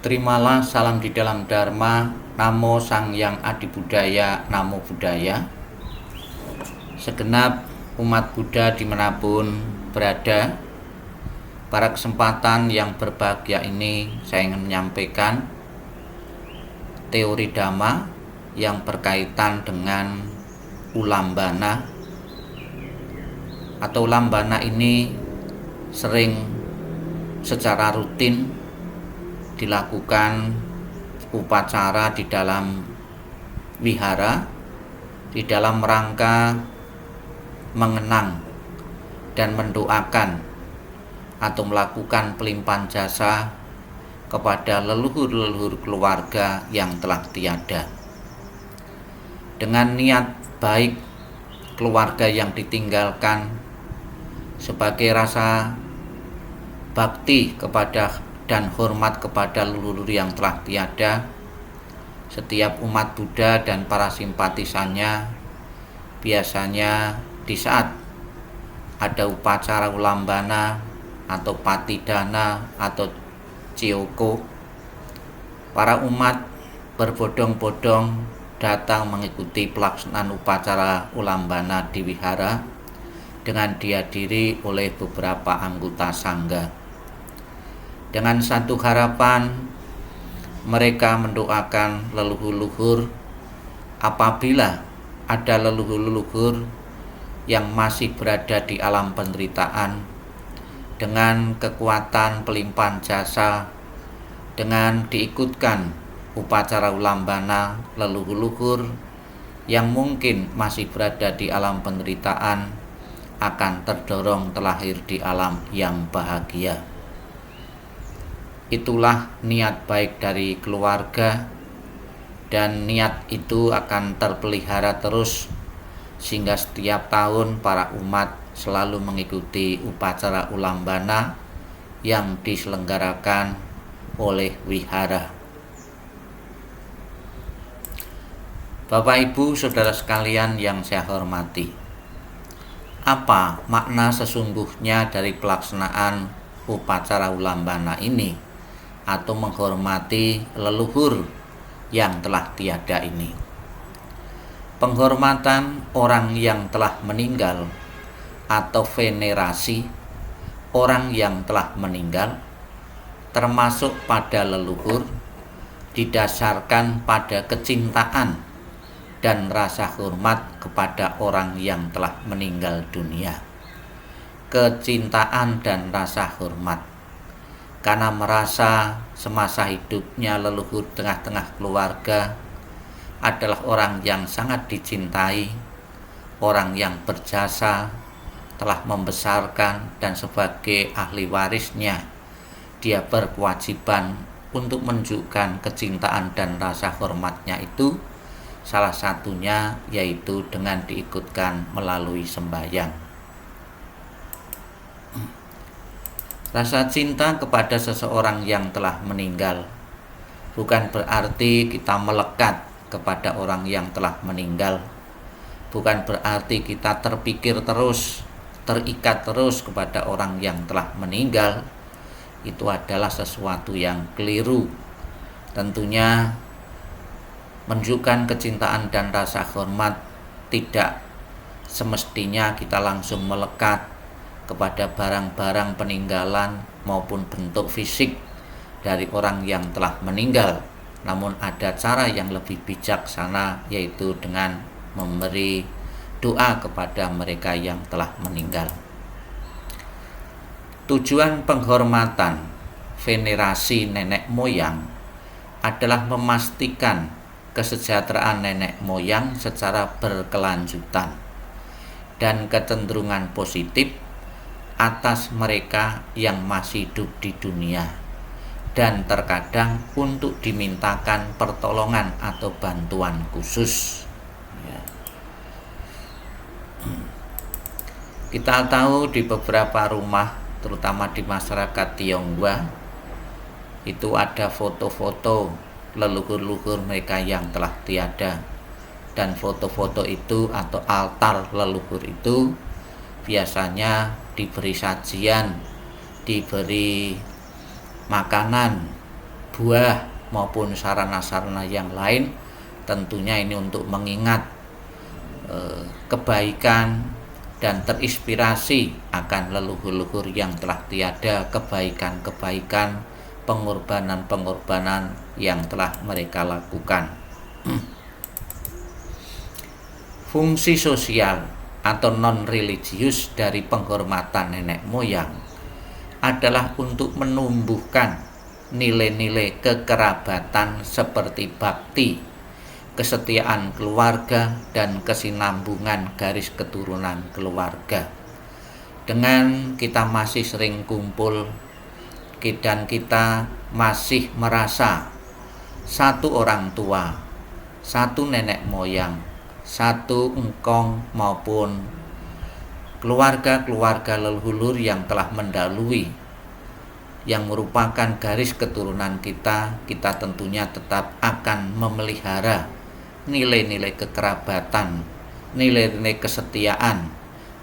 Terimalah salam di dalam Dharma, Namo Sang Yang Adi Budaya, Namo Buddhaya. Segenap umat Buddha dimanapun berada, pada kesempatan yang berbahagia ini saya ingin menyampaikan teori Dhamma yang berkaitan dengan ulambana. Atau ulambana ini sering secara rutin dilakukan upacara di dalam wihara di dalam rangka mengenang dan mendoakan atau melakukan pelimpahan jasa kepada leluhur-leluhur keluarga yang telah tiada. Dengan niat baik keluarga yang ditinggalkan sebagai rasa bakti kepada dan hormat kepada leluhur yang telah tiada, setiap umat Buddha dan para simpatisannya biasanya di saat ada upacara ulambana atau patidana atau cioko, para umat berbondong-bondong datang mengikuti pelaksanaan upacara ulambana di wihara dengan dihadiri oleh beberapa anggota sangga. Dengan satu harapan, mereka mendoakan leluhur-leluhur apabila ada leluhur-leluhur yang masih berada di alam penderitaan, dengan kekuatan pelimpahan jasa, dengan diikutkan upacara ulambana leluhur-leluhur yang mungkin masih berada di alam penderitaan akan terdorong terlahir di alam yang bahagia. Itulah niat baik dari keluarga, dan niat itu akan terpelihara terus sehingga setiap tahun para umat selalu mengikuti upacara ulambana yang diselenggarakan oleh wihara. Bapak Ibu Saudara sekalian yang saya hormati, apa makna sesungguhnya dari pelaksanaan upacara ulambana ini atau menghormati leluhur yang telah tiada ini? Penghormatan orang yang telah meninggal atau venerasi orang yang telah meninggal termasuk pada leluhur didasarkan pada kecintaan dan rasa hormat kepada orang yang telah meninggal dunia. Kecintaan dan rasa hormat karena merasa semasa hidupnya leluhur tengah-tengah keluarga adalah orang yang sangat dicintai, orang yang berjasa, telah membesarkan, dan sebagai ahli warisnya dia berkewajiban untuk menunjukkan kecintaan dan rasa hormatnya itu, salah satunya yaitu dengan diikutkan melalui sembahyang. Rasa cinta kepada seseorang yang telah meninggal bukan berarti kita melekat kepada orang yang telah meninggal, bukan berarti kita terpikir terus, terikat terus kepada orang yang telah meninggal. Itu adalah sesuatu yang keliru. Tentunya menunjukkan kecintaan dan rasa hormat tidak semestinya kita langsung melekat kepada barang-barang peninggalan maupun bentuk fisik dari orang yang telah meninggal. Namun ada cara yang lebih bijaksana, yaitu dengan memberi doa kepada mereka yang telah meninggal. Tujuan penghormatan venerasi nenek moyang adalah memastikan kesejahteraan nenek moyang secara berkelanjutan dan kecenderungan positif atas mereka yang masih hidup di dunia, dan terkadang untuk dimintakan pertolongan atau bantuan khusus. Kita tahu di beberapa rumah, terutama di masyarakat Tionghoa, itu ada foto-foto leluhur-leluhur mereka yang telah tiada, dan foto-foto itu atau altar leluhur itu biasanya diberi sajian, diberi makanan buah maupun sarana-sarana yang lain. Tentunya ini untuk mengingat kebaikan dan terinspirasi akan leluhur-leluhur yang telah tiada, kebaikan-kebaikan, pengorbanan-pengorbanan yang telah mereka lakukan. Fungsi sosial atau non-religius dari penghormatan nenek moyang adalah untuk menumbuhkan nilai-nilai kekerabatan seperti bakti, kesetiaan keluarga, dan kesinambungan garis keturunan keluarga. Dengan kita masih sering kumpul dan kita masih merasa satu orang tua, satu nenek moyang, satu engkong maupun keluarga-keluarga leluhur yang telah mendahului yang merupakan garis keturunan kita tentunya tetap akan memelihara nilai-nilai kekerabatan, nilai-nilai kesetiaan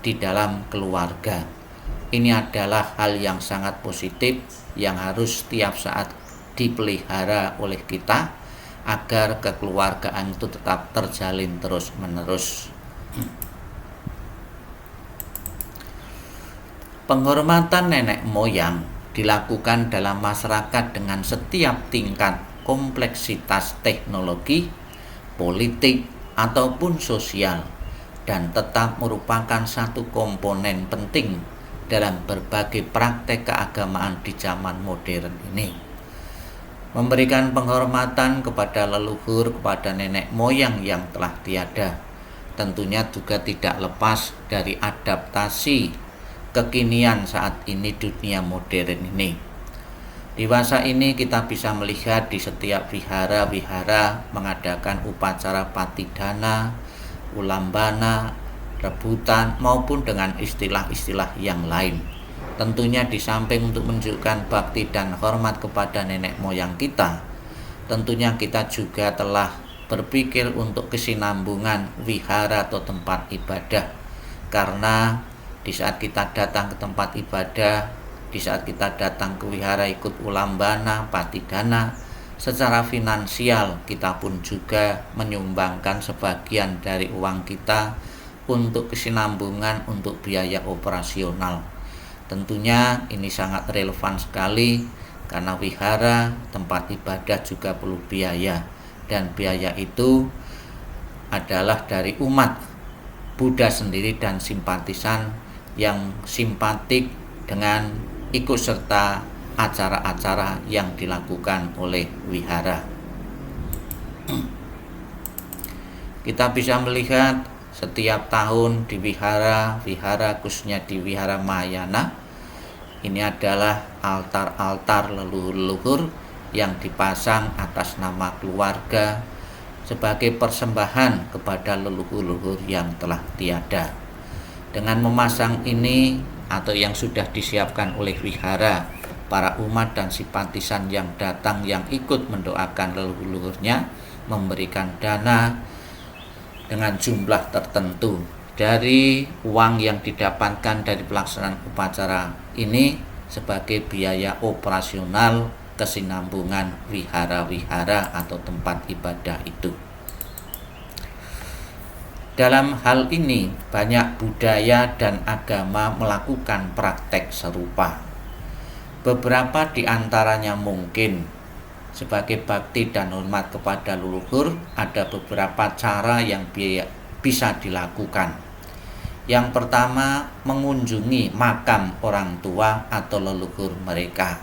di dalam keluarga. Ini adalah hal yang sangat positif yang harus setiap saat dipelihara oleh kita agar kekeluargaan itu tetap terjalin terus-menerus. Penghormatan nenek moyang dilakukan dalam masyarakat dengan setiap tingkat kompleksitas teknologi, politik, ataupun sosial, dan tetap merupakan satu komponen penting dalam berbagai praktek keagamaan di zaman modern ini. Memberikan penghormatan kepada leluhur, kepada nenek moyang yang telah tiada, tentunya juga tidak lepas dari adaptasi kekinian saat ini dunia modern ini. Di masa ini kita bisa melihat di setiap wihara-wihara mengadakan upacara patidana, ulambana, rebutan, maupun dengan istilah-istilah yang lain. Tentunya di samping untuk menunjukkan bakti dan hormat kepada nenek moyang kita, tentunya kita juga telah berpikir untuk kesinambungan wihara atau tempat ibadah. Karena di saat kita datang ke tempat ibadah, di saat kita datang ke wihara ikut ulambana, patidana, secara finansial kita pun juga menyumbangkan sebagian dari uang kita untuk kesinambungan, untuk biaya operasional. Tentunya ini sangat relevan sekali karena wihara, tempat ibadah juga perlu biaya, dan biaya itu adalah dari umat Buddha sendiri dan simpatisan yang simpatik dengan ikut serta acara-acara yang dilakukan oleh wihara. Kita bisa melihat setiap tahun di wihara khususnya di wihara Mahayana, ini adalah altar-altar leluhur-leluhur yang dipasang atas nama keluarga sebagai persembahan kepada leluhur-leluhur yang telah tiada. Dengan memasang ini atau yang sudah disiapkan oleh wihara, para umat dan simpatisan yang datang yang ikut mendoakan leluhur-leluhurnya memberikan dana dengan jumlah tertentu dari uang yang didapatkan dari pelaksanaan upacara ini sebagai biaya operasional kesinambungan wihara-wihara atau tempat ibadah itu. Dalam hal ini banyak budaya dan agama melakukan praktek serupa. Beberapa di antaranya mungkin sebagai bakti dan hormat kepada leluhur, ada beberapa cara yang bisa dilakukan. Yang pertama, mengunjungi makam orang tua atau leluhur mereka.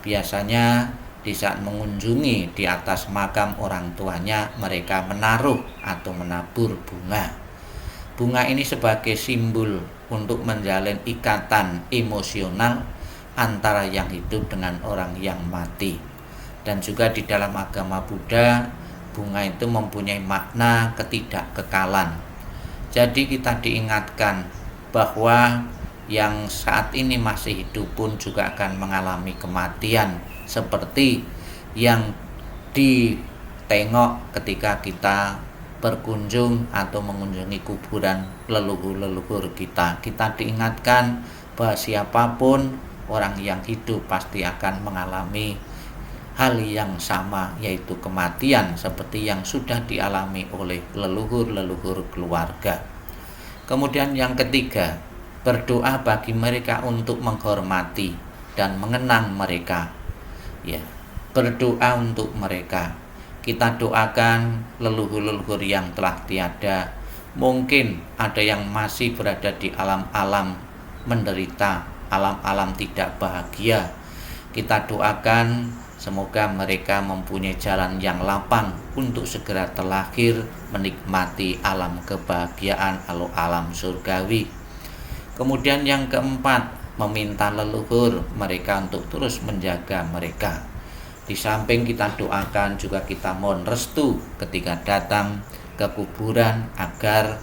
Biasanya di saat mengunjungi di atas makam orang tuanya, mereka menaruh atau menabur bunga. Bunga ini sebagai simbol untuk menjalin ikatan emosional antara yang hidup dengan orang yang mati. Dan juga di dalam agama Buddha, bunga itu mempunyai makna ketidakkekalan. Jadi kita diingatkan bahwa yang saat ini masih hidup pun juga akan mengalami kematian seperti yang ditengok ketika kita berkunjung atau mengunjungi kuburan leluhur-leluhur kita. Kita diingatkan bahwa siapapun orang yang hidup pasti akan mengalami hal yang sama, yaitu kematian seperti yang sudah dialami oleh leluhur-leluhur keluarga. Kemudian yang ketiga, berdoa bagi mereka untuk menghormati dan mengenang mereka. Ya, berdoa untuk mereka. Kita doakan leluhur-leluhur yang telah tiada. Mungkin ada yang masih berada di alam-alam menderita, alam-alam tidak bahagia. Kita doakan semoga mereka mempunyai jalan yang lapang untuk segera terlahir menikmati alam kebahagiaan atau alam surgawi. Kemudian yang keempat, meminta leluhur mereka untuk terus menjaga mereka. Di samping kita doakan, juga kita mohon restu ketika datang ke kuburan agar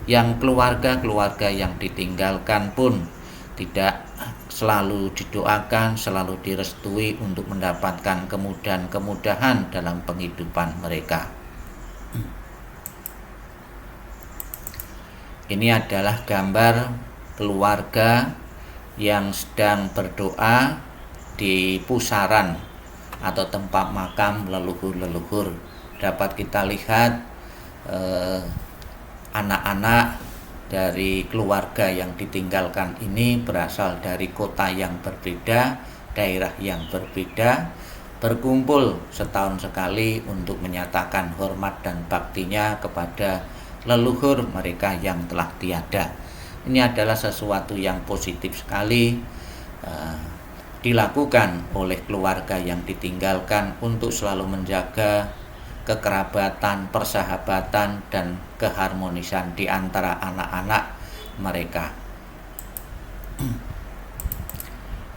yang keluarga-keluarga yang ditinggalkan pun tidak selalu didoakan, selalu direstui untuk mendapatkan kemudahan-kemudahan dalam penghidupan mereka. Ini adalah gambar keluarga yang sedang berdoa di pusaran atau tempat makam leluhur-leluhur. Dapat kita lihat anak-anak dari keluarga yang ditinggalkan ini berasal dari kota yang berbeda, daerah yang berbeda, berkumpul setahun sekali untuk menyatakan hormat dan baktinya kepada leluhur mereka yang telah tiada. Ini adalah sesuatu yang positif sekali dilakukan oleh keluarga yang ditinggalkan untuk selalu menjaga kekerabatan, persahabatan, dan keharmonisan di antara anak-anak mereka.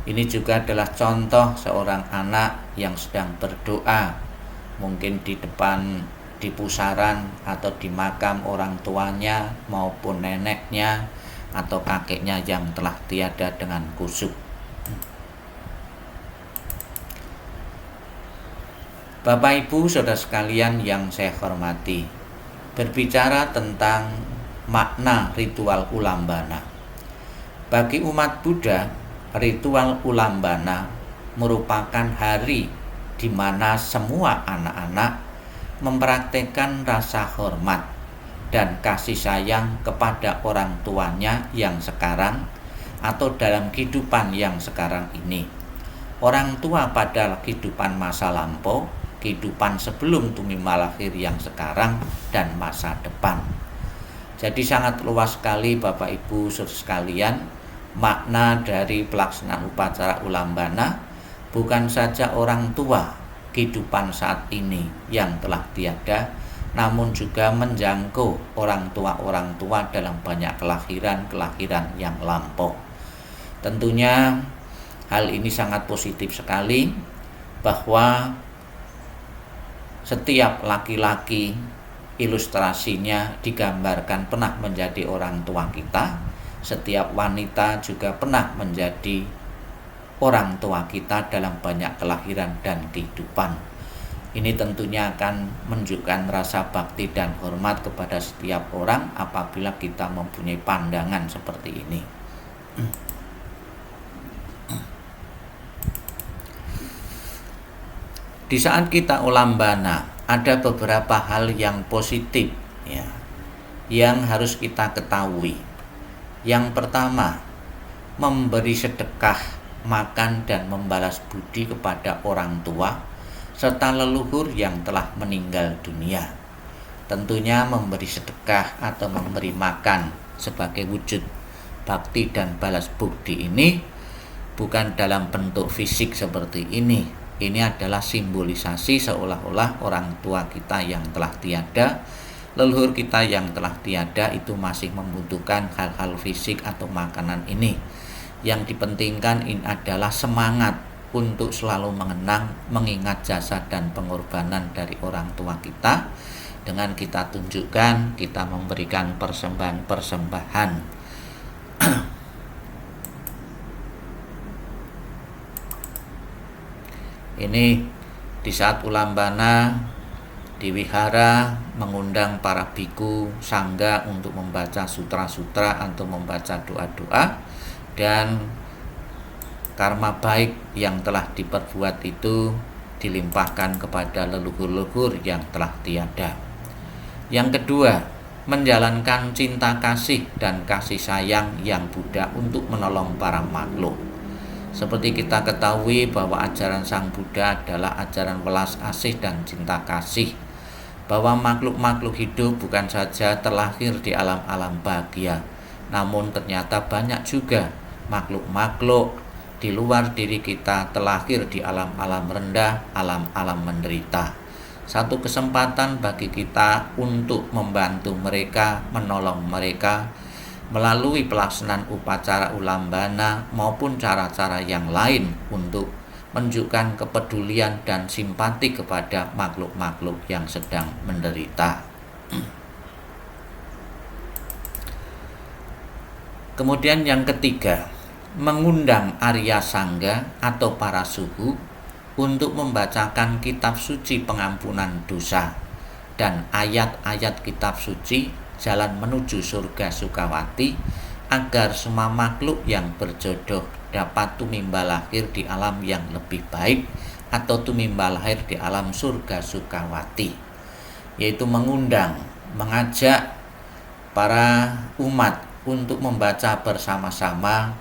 Ini juga adalah contoh seorang anak yang sedang berdoa, mungkin di depan, di pusaran atau di makam orang tuanya maupun neneknya atau kakeknya yang telah tiada dengan kusuk. Bapak Ibu Saudara sekalian yang saya hormati, berbicara tentang makna ritual ulambana. Bagi umat Buddha, ritual ulambana merupakan hari di mana semua anak-anak mempraktekkan rasa hormat dan kasih sayang kepada orang tuanya yang sekarang atau dalam kehidupan yang sekarang ini. Orang tua pada kehidupan masa lampau, kehidupan sebelum tumima lahir yang sekarang, dan masa depan. Jadi sangat luas sekali Bapak Ibu Saudara sekalian makna dari pelaksanaan upacara ulambana. Bukan saja orang tua kehidupan saat ini yang telah tiada, namun juga menjangkau orang tua dalam banyak kelahiran yang lampau. Tentunya hal ini sangat positif sekali, bahwa setiap laki-laki ilustrasinya digambarkan pernah menjadi orang tua kita, setiap wanita juga pernah menjadi orang tua kita dalam banyak kelahiran dan kehidupan. Ini tentunya akan menunjukkan rasa bakti dan hormat kepada setiap orang apabila kita mempunyai pandangan seperti ini. Di saat kita ulambana, ada beberapa hal yang positif ya, yang harus kita ketahui. Yang pertama, memberi sedekah, makan dan membalas budi kepada orang tua serta leluhur yang telah meninggal dunia. Tentunya memberi sedekah atau memberi makan sebagai wujud bakti dan balas budi ini bukan dalam bentuk fisik seperti ini. Ini adalah simbolisasi seolah-olah orang tua kita yang telah tiada, leluhur kita yang telah tiada itu masih membutuhkan hal-hal fisik atau makanan ini. Yang dipentingkan ini adalah semangat untuk selalu mengenang, mengingat jasa dan pengorbanan dari orang tua kita. Dengan kita tunjukkan, kita memberikan persembahan-persembahan. Ini di saat ulambana di wihara mengundang para biku sangga untuk membaca sutra-sutra atau membaca doa-doa, dan karma baik yang telah diperbuat itu dilimpahkan kepada leluhur-leluhur yang telah tiada. Yang kedua, menjalankan cinta kasih dan kasih sayang yang Buddha untuk menolong para makhluk. Seperti kita ketahui bahwa ajaran Sang Buddha adalah ajaran welas asih dan cinta kasih, bahwa makhluk-makhluk hidup bukan saja terlahir di alam-alam bahagia, namun ternyata banyak juga makhluk-makhluk di luar diri kita terlahir di alam-alam rendah, alam-alam menderita. Satu kesempatan bagi kita untuk membantu mereka, menolong mereka melalui pelaksanaan upacara ulambana maupun cara-cara yang lain untuk menunjukkan kepedulian dan simpati kepada makhluk-makhluk yang sedang menderita. Kemudian yang ketiga, mengundang Arya Sangga atau para suhu untuk membacakan kitab suci pengampunan dosa dan ayat-ayat kitab suci jalan menuju surga Sukawati, agar semua makhluk yang berjodoh dapat tumimba lahir di alam yang lebih baik atau tumimba lahir di alam surga Sukawati, yaitu mengundang, mengajak para umat untuk membaca bersama-sama,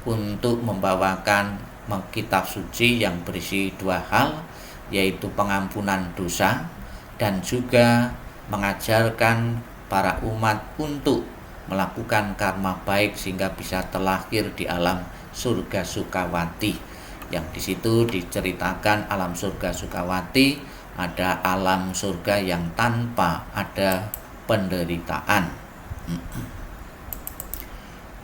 untuk membawakan kitab suci yang berisi dua hal, yaitu pengampunan dosa dan juga mengajarkan para umat untuk melakukan karma baik sehingga bisa terlahir di alam surga Sukawati. Yang di situ diceritakan alam surga Sukawati ada alam surga yang tanpa ada penderitaan.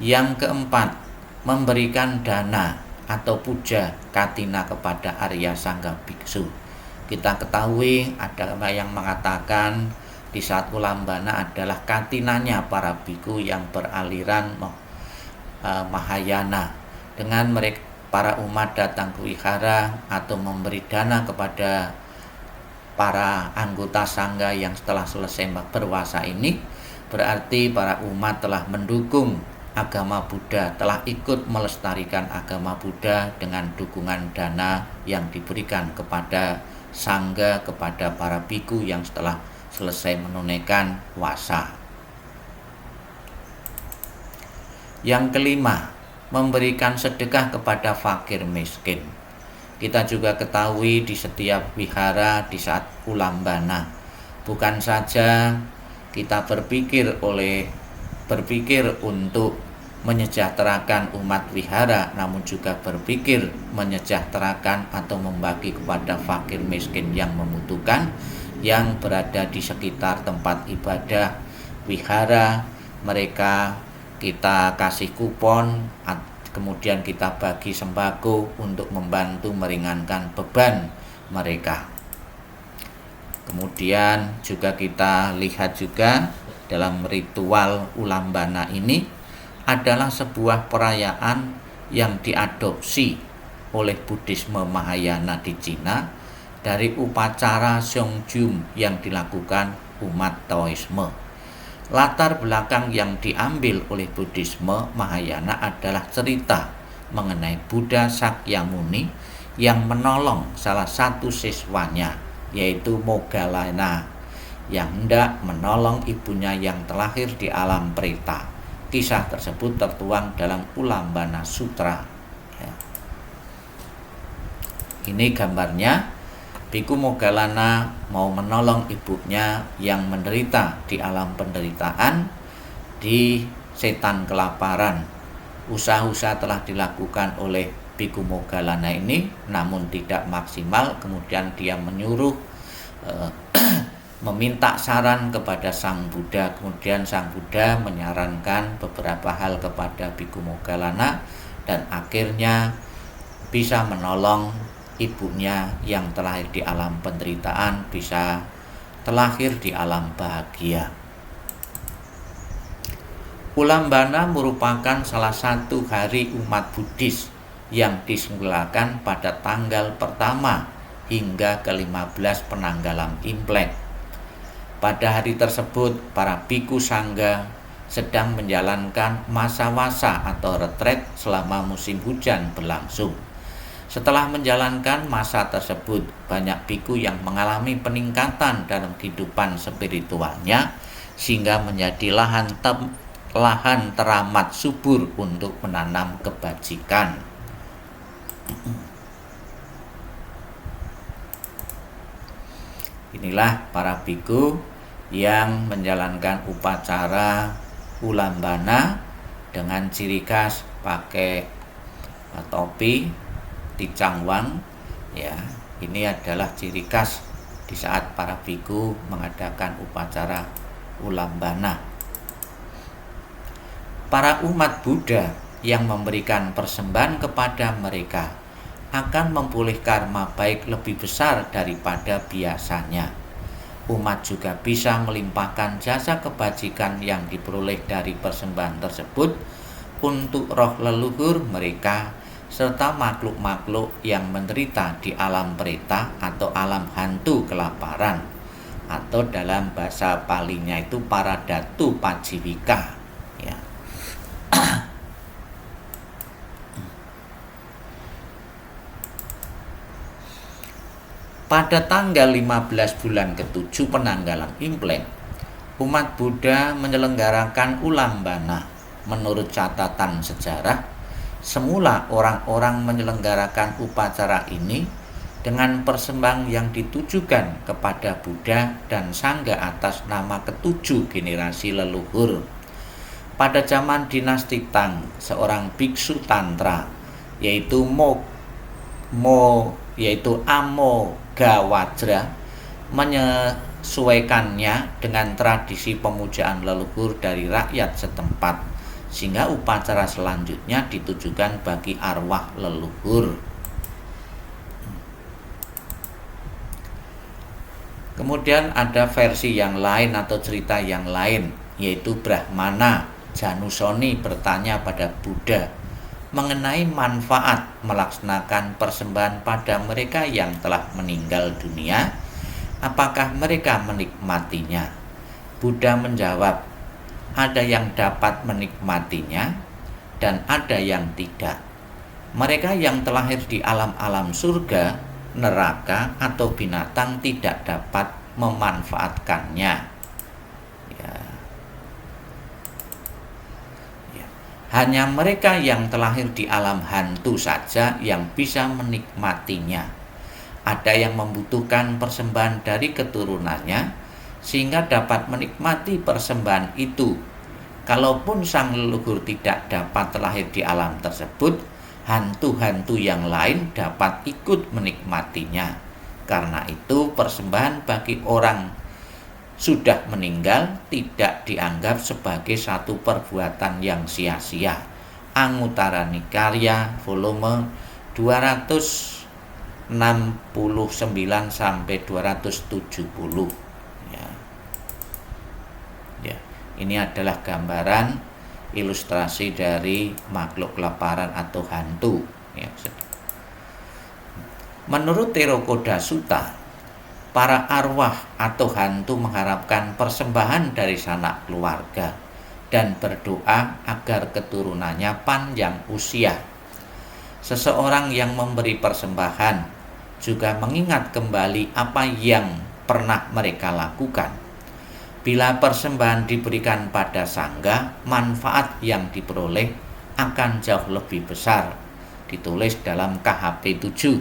Yang keempat, memberikan dana atau puja katina kepada Arya Sangga Biksu. Kita ketahui ada yang mengatakan di saat ulambana adalah katinanya para biku yang beraliran Mahayana. Dengan mereka para umat datang ke wihara atau memberi dana kepada para anggota sangga yang setelah selesai berpuasa ini, berarti para umat telah mendukung agama Buddha, telah ikut melestarikan agama Buddha dengan dukungan dana yang diberikan kepada sangga, kepada para biku yang setelah selesai menunaikan puasa. Yang kelima, memberikan sedekah kepada fakir miskin. Kita juga ketahui di setiap wihara di saat ulambana, bukan saja kita berpikir untuk menyejahterakan umat wihara, namun juga berpikir menyejahterakan atau membagi kepada fakir miskin yang membutuhkan, yang berada di sekitar tempat ibadah wihara. Mereka kita kasih kupon, kemudian kita bagi sembako untuk membantu meringankan beban mereka. Kemudian juga kita lihat juga dalam ritual ulambana ini adalah sebuah perayaan yang diadopsi oleh Buddhisme Mahayana di Cina dari upacara Seongjum yang dilakukan umat Taoisme. Latar belakang yang diambil oleh Buddhisme Mahayana adalah cerita mengenai Buddha Sakyamuni yang menolong salah satu siswanya, yaitu Moggallana, yang hendak menolong ibunya yang terlahir di alam preta. Kisah tersebut tertuang dalam Ulambana Sutra. Ini gambarnya. Biku Moggallana mau menolong ibunya yang menderita di alam penderitaan, di setan kelaparan. Usaha-usaha telah dilakukan oleh Biku Moggallana ini, namun tidak maksimal. Kemudian dia menyuruh meminta saran kepada Sang Buddha. Kemudian Sang Buddha menyarankan beberapa hal kepada Biku Moggallana dan akhirnya bisa menolong ibunya yang terlahir di alam penderitaan bisa terlahir di alam bahagia. Ulambana merupakan salah satu hari umat Buddhis yang diselenggarakan pada tanggal pertama hingga ke-15 penanggalan Imlek. Pada hari tersebut, para biku sangga sedang menjalankan masa-masa atau retret selama musim hujan berlangsung. Setelah menjalankan masa tersebut, banyak biku yang mengalami peningkatan dalam kehidupan spiritualnya sehingga menjadi lahan teramat subur untuk menanam kebajikan. Inilah para biku yang menjalankan upacara ulambana dengan ciri khas pakai topi ticangwang, ya. Ini adalah ciri khas di saat para biku mengadakan upacara ulambana. Para umat Buddha yang memberikan persembahan kepada mereka akan memperoleh karma baik lebih besar daripada biasanya. Umat juga bisa melimpahkan jasa kebajikan yang diperoleh dari persembahan tersebut untuk roh leluhur mereka serta makhluk-makhluk yang menderita di alam preta atau alam hantu kelaparan, atau dalam bahasa Palinya itu para datu pajivika, ya. Pada tanggal 15 bulan ke-7 penanggalan Imlek, umat Buddha menyelenggarakan ulambana. Menurut catatan sejarah, semula orang-orang menyelenggarakan upacara ini dengan persembahan yang ditujukan kepada Buddha dan Sangha atas nama ketujuh generasi leluhur. Pada zaman dinasti Tang, seorang biksu tantra yaitu Amogawajra menyesuaikannya dengan tradisi pemujaan leluhur dari rakyat setempat, sehingga upacara selanjutnya ditujukan bagi arwah leluhur. Kemudian ada versi yang lain atau cerita yang lain, yaitu Brahmana Janusoni bertanya pada Buddha mengenai manfaat melaksanakan persembahan pada mereka yang telah meninggal dunia. Apakah mereka menikmatinya? Buddha menjawab, ada yang dapat menikmatinya dan ada yang tidak. Mereka yang terlahir di alam-alam surga, neraka, atau binatang tidak dapat memanfaatkannya. Ya. Hanya mereka yang terlahir di alam hantu saja yang bisa menikmatinya. Ada yang membutuhkan persembahan dari keturunannya sehingga dapat menikmati persembahan itu. Kalaupun sang leluhur tidak dapat terlahir di alam tersebut, hantu-hantu yang lain dapat ikut menikmatinya. Karena itu persembahan bagi orang sudah meninggal tidak dianggap sebagai satu perbuatan yang sia-sia. Anguttara Nikarya volume 269 sampai 270. Ini adalah gambaran ilustrasi dari makhluk kelaparan atau hantu. Menurut Theravada Sutta, para arwah atau hantu mengharapkan persembahan dari sanak keluarga dan berdoa agar keturunannya panjang usia. Seseorang yang memberi persembahan juga mengingat kembali apa yang pernah mereka lakukan. Bila persembahan diberikan pada sangga, manfaat yang diperoleh akan jauh lebih besar. Ditulis dalam KHP 7.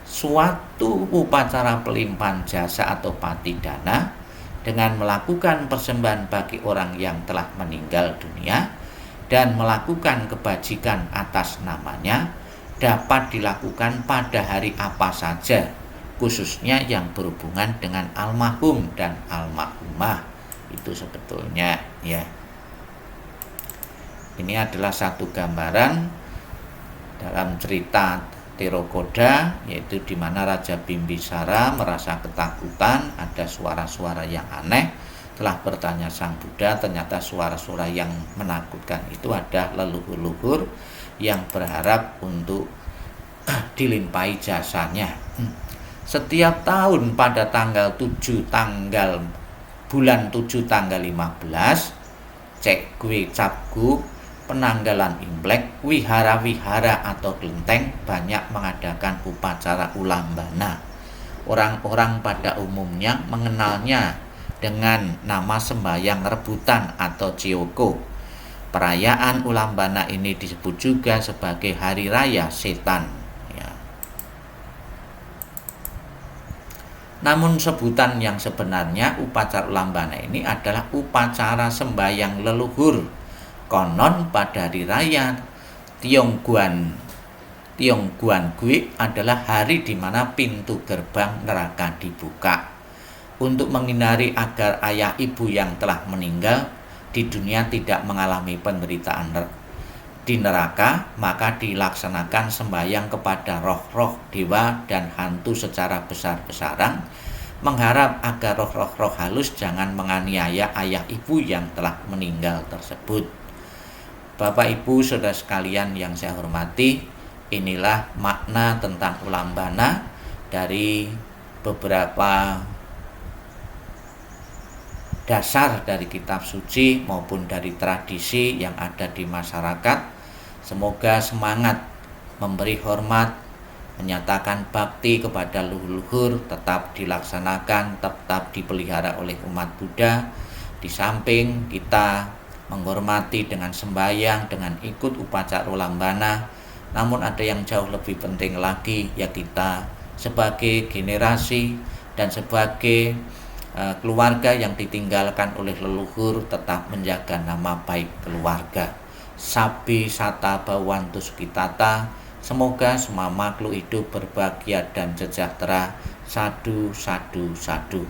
Suatu upacara pelimpahan jasa atau patidana dengan melakukan persembahan bagi orang yang telah meninggal dunia dan melakukan kebajikan atas namanya dapat dilakukan pada hari apa saja, khususnya yang berhubungan dengan almarhum dan almarhumah. Itu sebetulnya, ya. Ini adalah satu gambaran dalam cerita Theravada, yaitu di mana Raja Bimbisara merasa ketakutan, ada suara-suara yang aneh. Telah bertanya Sang Buddha, ternyata suara-suara yang menakutkan itu ada leluhur-leluhur yang berharap untuk dilimpahi jasanya. Setiap tahun pada tanggal 7 bulan 7 tanggal 15, Cekgue Capgu penanggalan Imlek, wihara-wihara atau kelenteng banyak mengadakan upacara ulambana. Orang-orang pada umumnya mengenalnya dengan nama sembahyang rebutan atau cioko. Perayaan ulambana ini disebut juga sebagai hari raya setan. Ya. Namun sebutan yang sebenarnya upacara ulambana ini adalah upacara sembahyang leluhur. Konon pada hari raya Tiongguan Gui adalah hari di mana pintu gerbang neraka dibuka. Untuk menghindari agar ayah ibu yang telah meninggal di dunia tidak mengalami penderitaan di neraka, maka dilaksanakan sembahyang kepada roh-roh dewa dan hantu secara besar-besaran, mengharap agar roh-roh halus jangan menganiaya ayah ibu yang telah meninggal tersebut. Bapak Ibu saudara sekalian yang saya hormati, inilah makna tentang ulambana dari beberapa dasar dari kitab suci maupun dari tradisi yang ada di masyarakat. Semoga semangat memberi hormat, menyatakan bakti kepada leluhur tetap dilaksanakan, tetap dipelihara oleh umat Buddha. Di samping kita menghormati dengan sembahyang, dengan ikut upacara ulambana, namun ada yang jauh lebih penting lagi, ya kita sebagai generasi dan sebagai keluarga yang ditinggalkan oleh leluhur tetap menjaga nama baik keluarga. Sabi sata bawantus kitata, semoga semua makhluk hidup berbahagia dan sejahtera. Sadu, sadu, sadu.